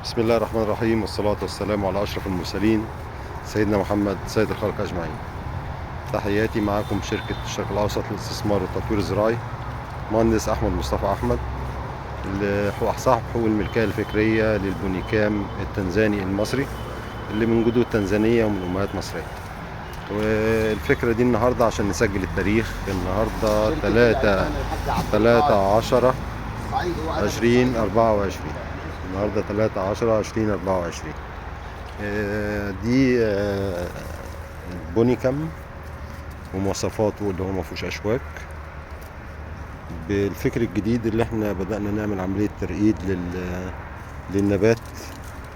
بسم الله الرحمن الرحيم، والصلاة والسلام على أشرف المرسلين سيدنا محمد سيد الخلق أجمعين. تحياتي معكم شركة الشرق الأوسط للاستثمار والتطوير الزراعي، مهندس أحمد مصطفى أحمد، صاحب حقوق الملكية الفكرية للبونيكام التنزاني المصري اللي من جذور تنزانية ومن أمهات مصرية. والفكرة دي النهاردة عشان نسجل التاريخ، النهاردة 3/10/2024. النهارده 3/10/2024. دي بونيكام ومواصفاته اللي هو مفهوش أشواك، بالفكر الجديد اللي احنا بدأنا نعمل عملية ترقيد للنبات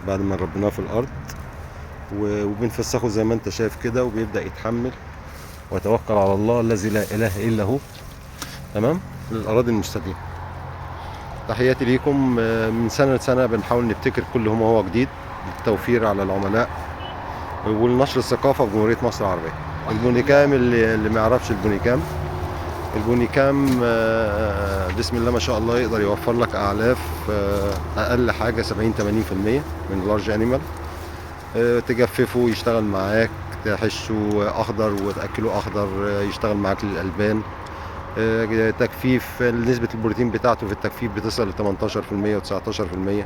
بعد ما ربيناه في الأرض، وبنفسخه زي ما انت شايف كده، وبيبدأ يتحمل ويتوكل على الله الذي لا إله إلا هو، تمام، للأراضي المستديمة. تحياتي ليكم. من سنة لسنة بنحاول نبتكر كل ما هو جديد للتوفير على العملاء ولنشر الثقافة في جمهورية مصر العربية. البونيكام اللي ما يعرفش البونيكام بسم الله ما شاء الله يقدر يوفر لك أعلاف، أقل حاجة 70-80% من اللارج أنيمال. تجففه يشتغل معاك، تحشه أخضر وتأكله أخضر، يشتغل معاك للألبان. تجفيف، نسبة البروتين بتاعته في التجفيف بتصل ل 18% و19%،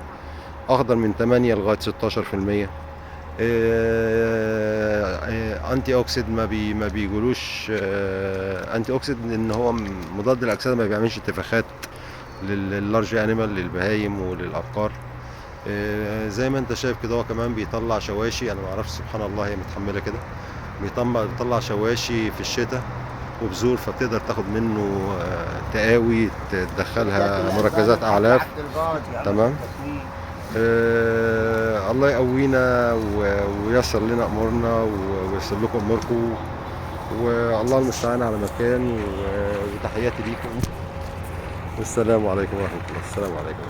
أخضر من 8 لغاية 16%. انتي اوكسيد، ما بيقولوش انتي اوكسيد ان هو مضاد للاكسده، ما بيعملش انتفاخات لللارج انيمال، للبهايم وللابقار. زي ما انت شايف كده، هو كمان بيطلع شواشي، انا ما اعرفش سبحان الله هي متحمله كده، بيطلع شواشي في الشتاء وبذور، فبتقدر تاخد منه تقاوي تدخلها مركزات اعلاف، تمام. الله يقوينا وييسر لنا امورنا وييسر لكم اموركم، والله المستعان على مكان. وتحياتي ليكم، والسلام عليكم ورحمه الله. السلام عليكم.